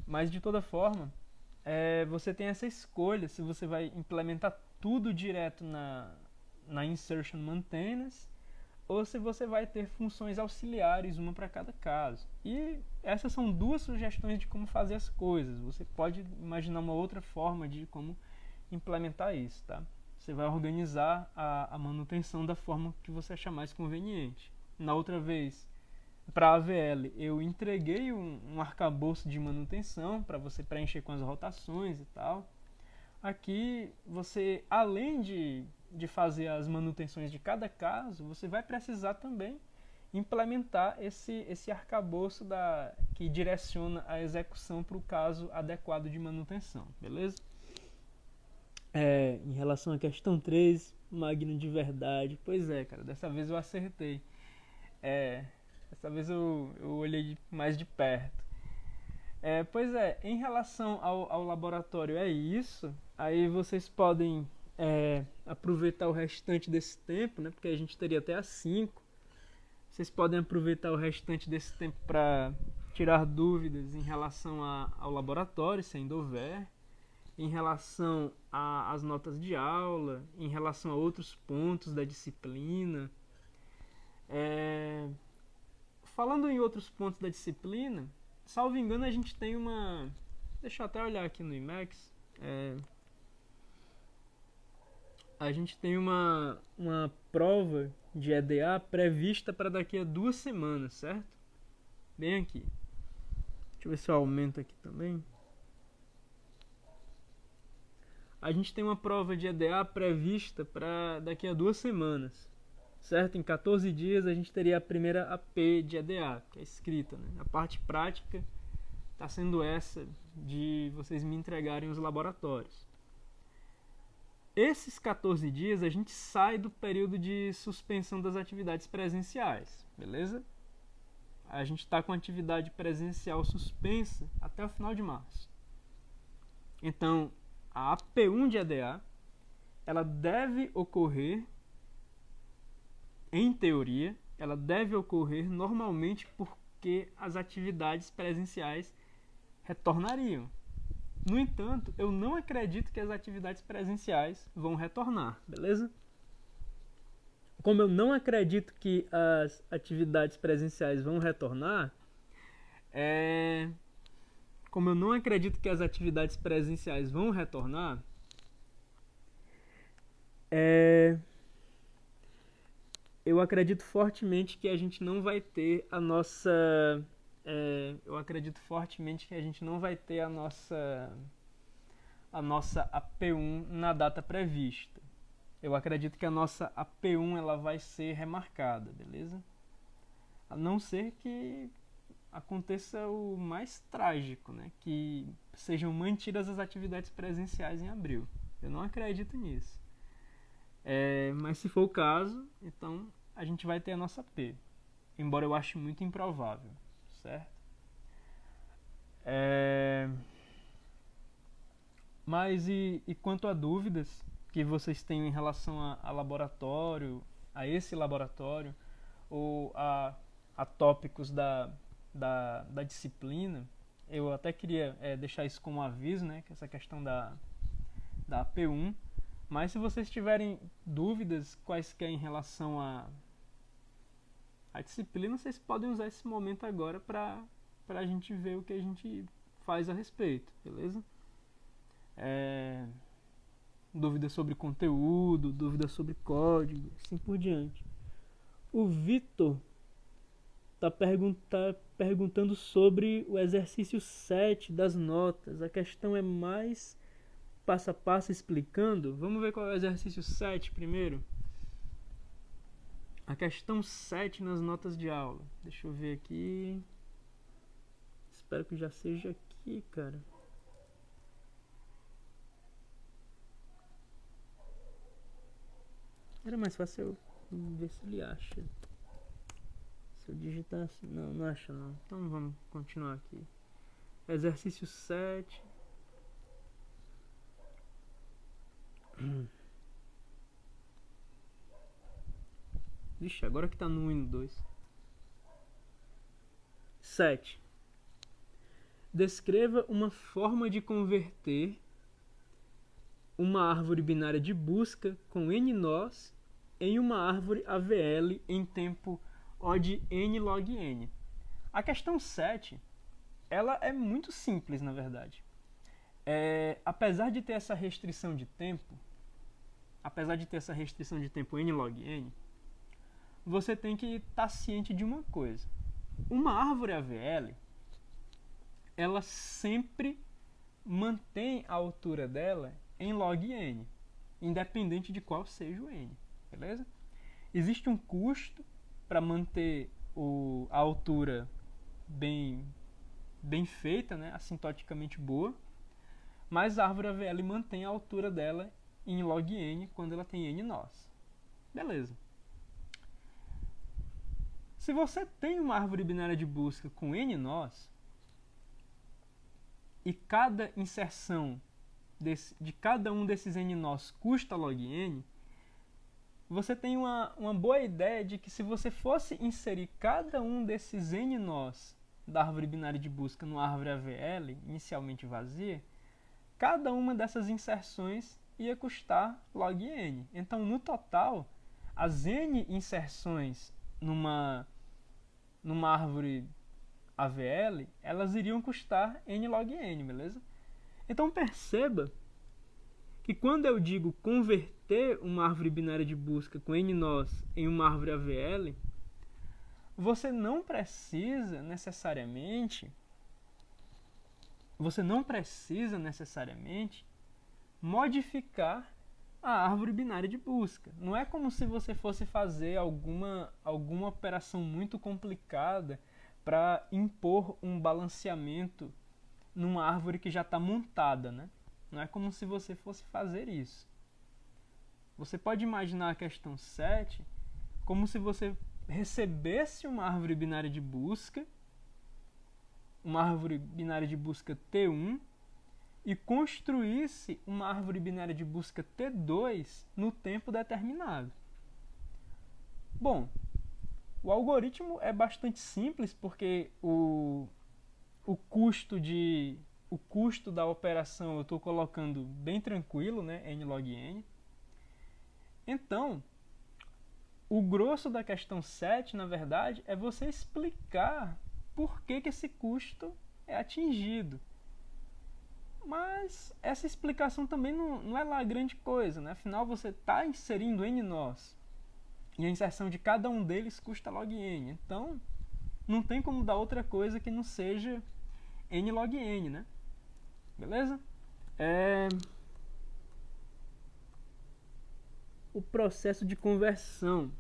Mas de toda forma, você tem essa escolha se você vai implementar tudo direto na insertion maintenance, ou se você vai ter funções auxiliares, uma para cada caso. E essas são duas sugestões de como fazer as coisas. Você pode imaginar uma outra forma de como implementar isso, tá? Você vai organizar a manutenção da forma que você achar mais conveniente. Na outra vez, para a AVL, eu entreguei um arcabouço de manutenção para você preencher com as rotações e tal. Aqui, você, além de fazer as manutenções de cada caso, você vai precisar também implementar esse arcabouço que direciona a execução para o caso adequado de manutenção, beleza? Em relação à questão 3, Magno de verdade, pois é, cara, dessa vez eu acertei. Dessa vez eu olhei mais de perto. Pois é, em relação ao laboratório é isso. Aí vocês podem aproveitar o restante desse tempo, né? Porque a gente teria até às 5. Vocês podem aproveitar o restante desse tempo para tirar dúvidas em relação ao laboratório, se ainda houver, em relação às notas de aula, em relação a outros pontos da disciplina. Falando em outros pontos da disciplina, salvo engano, a gente tem uma... Deixa eu até olhar aqui no IMEX. A gente tem uma prova de EDA prevista para daqui a 2 semanas, certo? Bem aqui. Deixa eu ver se eu aumento aqui também. A gente tem uma prova de EDA prevista para daqui a 2 semanas, certo? Em 14 dias a gente teria a primeira AP de EDA, que é escrita, né? A parte prática está sendo essa de vocês me entregarem os laboratórios. Esses 14 dias a gente sai do período de suspensão das atividades presenciais, beleza? A gente está com a atividade presencial suspensa até o final de março. Então, a AP1 de EDA, ela deve ocorrer, em teoria, ela deve ocorrer normalmente porque as atividades presenciais retornariam. No entanto, eu não acredito que as atividades presenciais vão retornar, beleza? Como eu não acredito que as atividades presenciais vão retornar, eu acredito fortemente que a gente não vai ter a nossa... a nossa AP1 na data prevista. Eu acredito que a nossa AP1 ela vai ser remarcada, beleza? A não ser que aconteça o mais trágico, né? Que sejam mantidas as atividades presenciais em abril. Eu não acredito nisso. Mas se for o caso, então a gente vai ter a nossa AP. Embora eu ache muito improvável, certo? Mas e quanto a dúvidas que vocês têm em relação a laboratório, a esse laboratório, ou a tópicos da disciplina, eu até queria deixar isso como aviso, né, que essa questão da AP1, mas se vocês tiverem dúvidas quaisquer em relação a disciplina, vocês podem usar esse momento agora para a gente ver o que a gente faz a respeito, beleza? Dúvidas sobre conteúdo, dúvidas sobre código, assim por diante. O Vitor está perguntando sobre o exercício 7 das notas. A questão é mais passo a passo explicando. Vamos ver qual é o exercício 7 primeiro. A questão 7 nas notas de aula. Deixa eu ver aqui. Espero que já seja aqui, cara. Era mais fácil eu ver se ele acha. Se eu digitar assim... Não acha não. Então vamos continuar aqui. Exercício 7. Vixe, agora que tá no 1 e no 2. 7. Descreva uma forma de converter uma árvore binária de busca com n nós em uma árvore AVL em tempo O de n log n. A questão 7, ela é muito simples, na verdade. Apesar de ter essa restrição de tempo, n log n, você tem que estar ciente de uma coisa. Uma árvore AVL, ela sempre mantém a altura dela em log n, independente de qual seja o n, beleza? Existe um custo para manter a altura bem feita, né, assintoticamente boa, mas a árvore AVL mantém a altura dela em log n quando ela tem n nós. Beleza. Se você tem uma árvore binária de busca com n nós, e cada inserção de cada um desses n nós custa log n, você tem uma boa ideia de que se você fosse inserir cada um desses n nós da árvore binária de busca numa árvore AVL, inicialmente vazia, cada uma dessas inserções ia custar log n. Então, no total, as n inserções numa árvore AVL, elas iriam custar n log n, beleza? Então, perceba que quando eu digo converter uma árvore binária de busca com n nós em uma árvore AVL, você não precisa necessariamente modificar a árvore binária de busca. Não é como se você fosse fazer alguma operação muito complicada para impor um balanceamento numa árvore que já está montada, né? Não é como se você fosse fazer isso. Você pode imaginar a questão 7 como se você recebesse uma árvore binária de busca, uma árvore binária de busca T1, e construísse uma árvore binária de busca T2 no tempo determinado. Bom, o algoritmo é bastante simples porque o custo da operação eu estou colocando bem tranquilo, né, n log n. Então, o grosso da questão 7, na verdade, é você explicar por que esse custo é atingido. Mas essa explicação também não é lá grande coisa, né? Afinal, você está inserindo n nós. E a inserção de cada um deles custa log n. Então, não tem como dar outra coisa que não seja n log n, né? Beleza? O processo de conversão.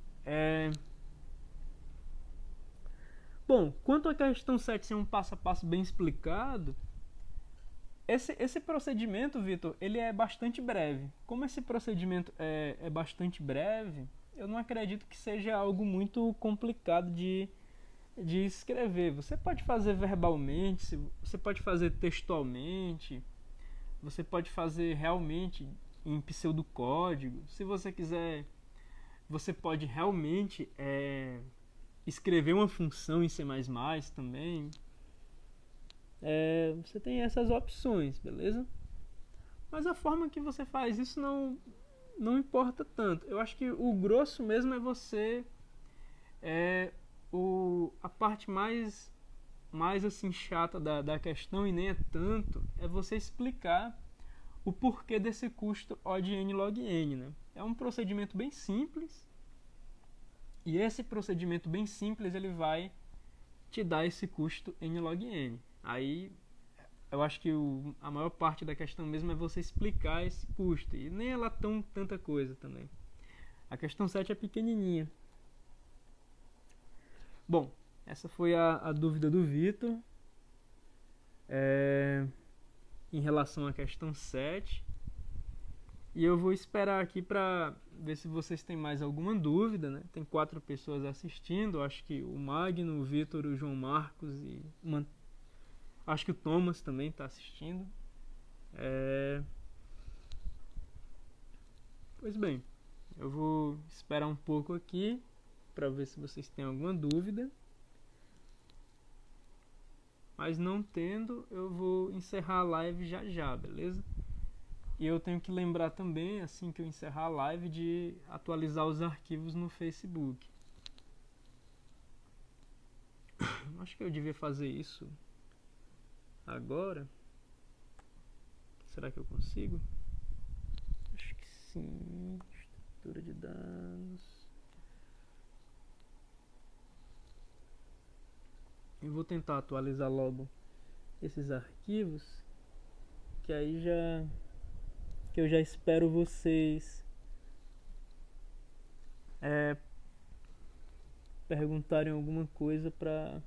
Bom, quanto à questão 7 ser um passo a passo bem explicado, esse procedimento, Vitor, ele é bastante breve. Como esse procedimento é bastante breve, eu não acredito que seja algo muito complicado de escrever. Você pode fazer verbalmente, você pode fazer textualmente, você pode fazer realmente em pseudocódigo. Se você quiser, você pode realmente escrever uma função em C++ também. Você tem essas opções, beleza? Mas a forma que você faz isso não importa tanto. Eu acho que o grosso mesmo é você... a parte mais assim chata da questão, e nem é tanto, é você explicar o porquê desse custo O de n log n, né? É um procedimento bem simples, e esse procedimento bem simples ele vai te dar esse custo n log n. Aí eu acho que a maior parte da questão mesmo é você explicar esse custo, e nem é lá tanta coisa também. A questão 7 é pequenininha. Bom, essa foi a dúvida do Vitor em relação à questão 7. E eu vou esperar aqui para ver se vocês têm mais alguma dúvida, né? Tem 4 pessoas assistindo, acho que o Magno, o Vitor, o João Marcos e acho que o Thomas também está assistindo. Pois bem, eu vou esperar um pouco aqui para ver se vocês têm alguma dúvida. Mas não tendo, eu vou encerrar a live já, beleza? E eu tenho que lembrar também, assim que eu encerrar a live, de atualizar os arquivos no Facebook. Acho que eu devia fazer isso agora. Será que eu consigo? Acho que sim. Estrutura de dados. Eu vou tentar atualizar logo esses arquivos, que aí eu já espero vocês perguntarem alguma coisa para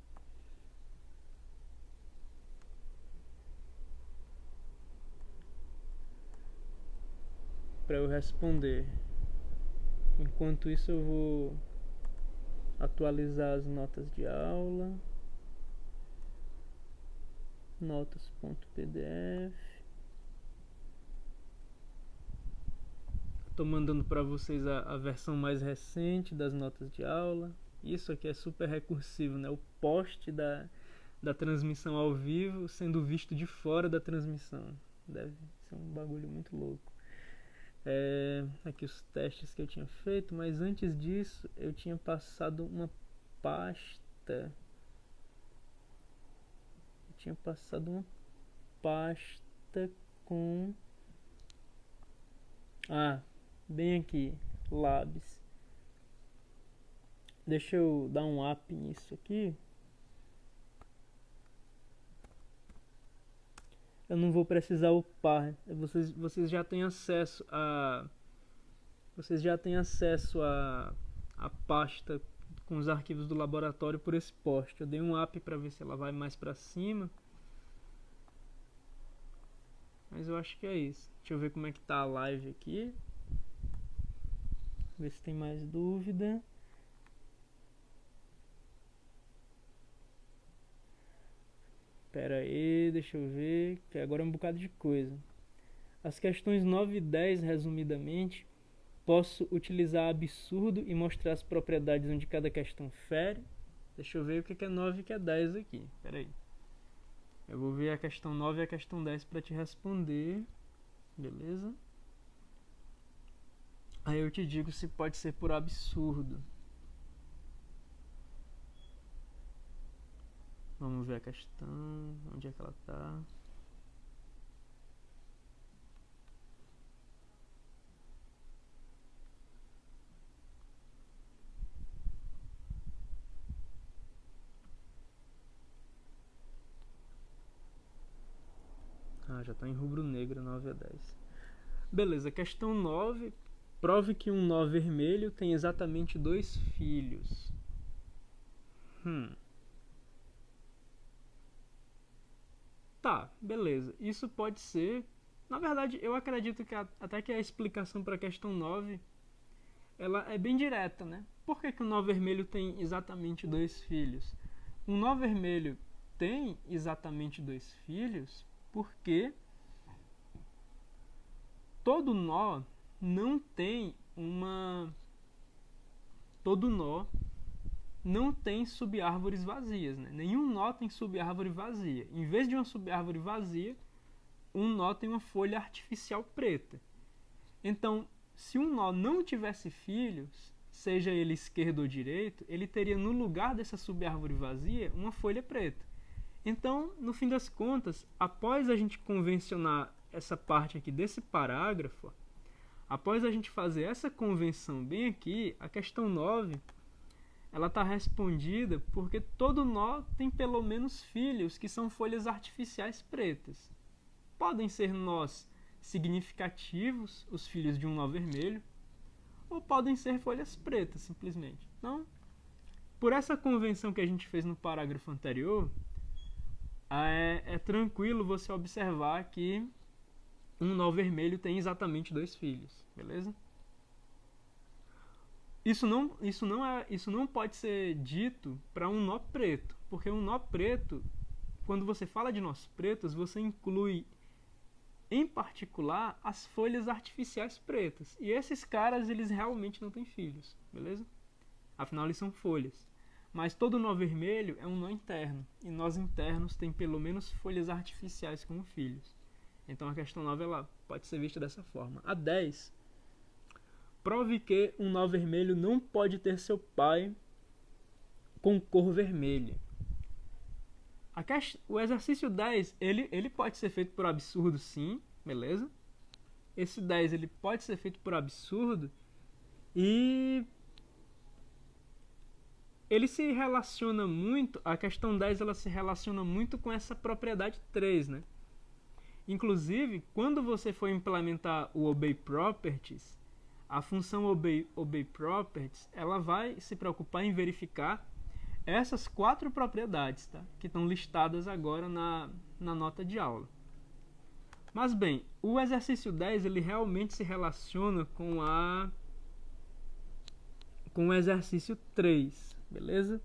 eu responder. Enquanto isso eu vou atualizar as notas de aula. Notas.pdf. Estou mandando para vocês a versão mais recente das notas de aula. Isso aqui é super recursivo, né? O post da transmissão ao vivo sendo visto de fora da transmissão. Deve ser um bagulho muito louco. Aqui os testes que eu tinha feito, mas antes disso eu tinha passado uma pasta. Com bem aqui, Labs. Deixa eu dar um up nisso aqui. Eu não vou precisar upar. Vocês já têm acesso a pasta com os arquivos do laboratório por esse post. Eu dei um up para ver se ela vai mais para cima. Mas eu acho que é isso. Deixa eu ver como é que tá a live aqui. Ver se tem mais dúvida. Pera aí, deixa eu ver, que agora é um bocado de coisa. As questões 9 e 10, resumidamente, posso utilizar absurdo e mostrar as propriedades onde cada questão fere. Deixa eu ver o que é 9 e o que é 10 aqui. Pera aí. Eu vou ver a questão 9 e a questão 10 para te responder. Beleza? Aí eu te digo se pode ser por absurdo. Vamos ver a questão. Onde é que ela tá? Já está em rubro negro, 9 a 10. Beleza, questão 9. Prove que um nó vermelho tem exatamente 2 filhos. Tá, beleza. Isso pode ser... Na verdade, eu acredito que até que a explicação para a questão 9 ela é bem direta, né? Por que o nó vermelho tem exatamente 2 filhos? Um nó vermelho tem exatamente 2 filhos porque todo nó não tem subárvores vazias, né? Nenhum nó tem subárvore vazia. Em vez de uma subárvore vazia, um nó tem uma folha artificial preta. Então, se um nó não tivesse filhos, seja ele esquerdo ou direito, ele teria no lugar dessa subárvore vazia uma folha preta. Então, no fim das contas, após a gente convencionar essa parte aqui desse parágrafo, após a gente fazer essa convenção bem aqui, a questão 9, ela está respondida porque todo nó tem pelo menos filhos que são folhas artificiais pretas. Podem ser nós significativos, os filhos de um nó vermelho, ou podem ser folhas pretas, simplesmente. Então, por essa convenção que a gente fez no parágrafo anterior, é tranquilo você observar que um nó vermelho tem exatamente 2 filhos, beleza? Isso não pode ser dito para um nó preto, porque um nó preto, quando você fala de nós pretos, você inclui em particular as folhas artificiais pretas. E esses caras, eles realmente não têm filhos, beleza? Afinal, eles são folhas. Mas todo nó vermelho é um nó interno, e nós internos têm pelo menos folhas artificiais como filhos. Então a questão 9 ela pode ser vista dessa forma. A 10. Prove que um nó vermelho não pode ter seu pai com cor vermelha. O exercício 10, ele pode ser feito por absurdo, sim, beleza? Esse 10 ele pode ser feito por absurdo e ele se relaciona muito, a questão 10 ela se relaciona muito com essa propriedade 3, né? Inclusive, quando você for implementar o obey properties, a função obey properties, ela vai se preocupar em verificar essas 4 propriedades, tá? Que estão listadas agora na nota de aula. Mas bem, o exercício 10 ele realmente se relaciona com o exercício 3, beleza?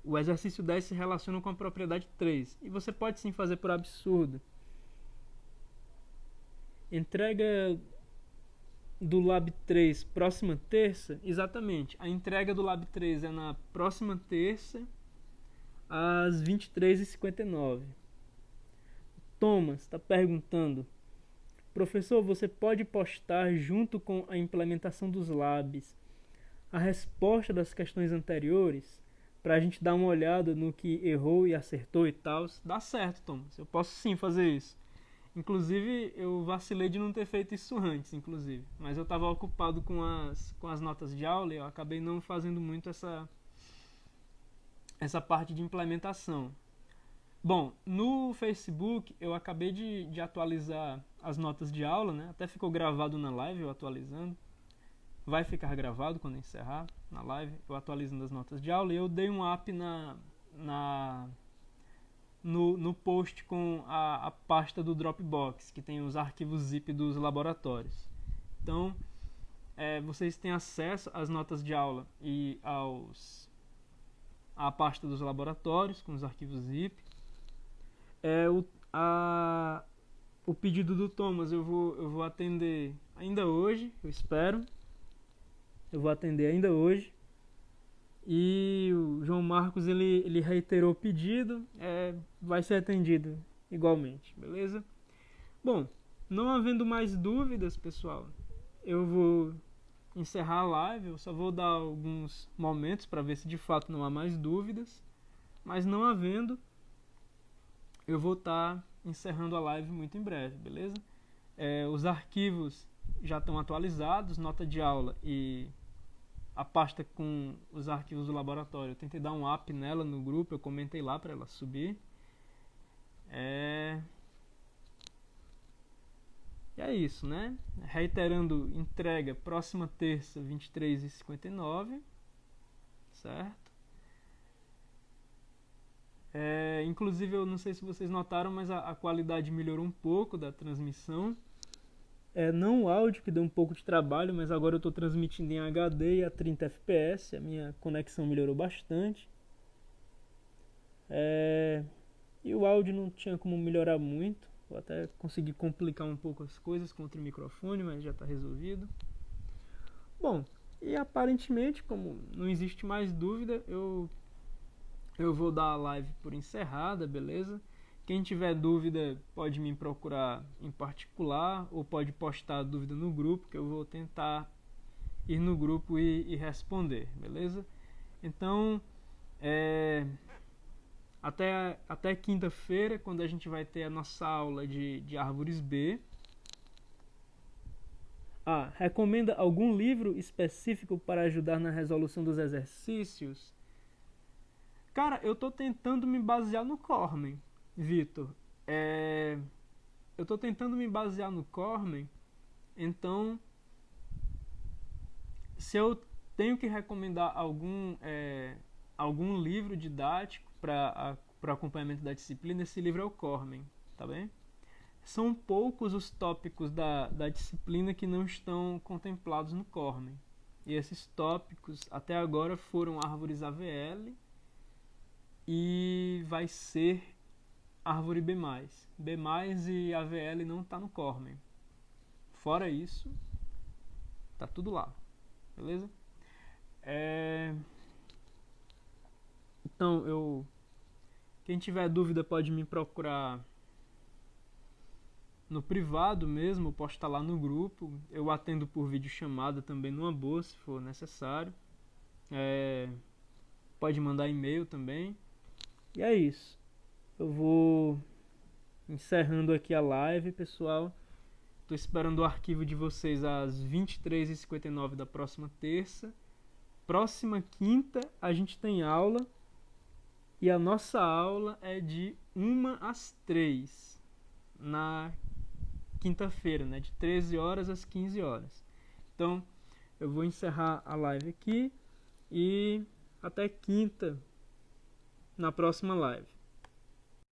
O exercício 10 se relaciona com a propriedade 3. E você pode sim fazer por absurdo. Entrega do Lab 3 próxima terça? Exatamente. A entrega do Lab 3 é na próxima terça, às 23h59. Thomas está perguntando: professor, você pode postar junto com a implementação dos labs a resposta das questões anteriores para a gente dar uma olhada no que errou e acertou e tal? Dá certo, Thomas. Eu posso sim fazer isso. Inclusive, eu vacilei de não ter feito isso antes, inclusive. Mas eu estava ocupado com as notas de aula e eu acabei não fazendo muito essa parte de implementação. Bom, no Facebook eu acabei de atualizar as notas de aula, né? Até ficou gravado na live eu atualizando. Vai ficar gravado quando encerrar na live, eu atualizando as notas de aula. E eu dei um up no post com a pasta do Dropbox, que tem os arquivos zip dos laboratórios. Então, vocês têm acesso às notas de aula e à pasta dos laboratórios com os arquivos zip. O pedido do Thomas eu vou atender ainda hoje, eu espero. Eu vou atender ainda hoje. E o João Marcos ele reiterou o pedido, vai ser atendido igualmente, beleza? Bom, não havendo mais dúvidas, pessoal, eu vou encerrar a live. Eu só vou dar alguns momentos para ver se de fato não há mais dúvidas, mas não havendo, eu vou estar encerrando a live muito em breve, beleza? Os arquivos já estão atualizados, nota de aula e a pasta com os arquivos do laboratório. Eu tentei dar um up nela no grupo, eu comentei lá para ela subir. E é isso, né? Reiterando, entrega próxima terça, 23h59, certo? Inclusive, eu não sei se vocês notaram, mas a qualidade melhorou um pouco da transmissão. Não o áudio, que deu um pouco de trabalho, mas agora eu estou transmitindo em HD e a 30 fps, a minha conexão melhorou bastante. E o áudio não tinha como melhorar muito, eu até consegui complicar um pouco as coisas com outro microfone, mas já está resolvido. Bom, e aparentemente, como não existe mais dúvida, eu vou dar a live por encerrada, beleza? Quem tiver dúvida pode me procurar em particular ou pode postar a dúvida no grupo, que eu vou tentar ir no grupo e responder, beleza? Então, até quinta-feira, quando a gente vai ter a nossa aula de árvores B. Recomenda algum livro específico para ajudar na resolução dos exercícios? Cara, eu estou tentando me basear no Cormen, Vitor. Eu estou tentando me basear no Cormen, então, se eu tenho que recomendar algum livro didático para acompanhamento da disciplina, esse livro é o Cormen, tá bem? São poucos os tópicos da disciplina que não estão contemplados no Cormen. E esses tópicos, até agora, foram árvores AVL e vai ser árvore B+. B+, e AVL não está no Cormen. Fora isso, tá tudo lá, beleza? Então, Quem tiver dúvida pode me procurar no privado mesmo, postar lá no grupo. Eu atendo por videochamada também numa boa, se for necessário. Pode mandar e-mail também. E é isso. Eu vou encerrando aqui a live, pessoal. Tô esperando o arquivo de vocês às 23h59 da próxima terça. Próxima quinta a gente tem aula. E a nossa aula é de 1 às 3 na quinta-feira, né? De 13 horas às 15 horas. Então, eu vou encerrar a live aqui e até quinta na próxima live.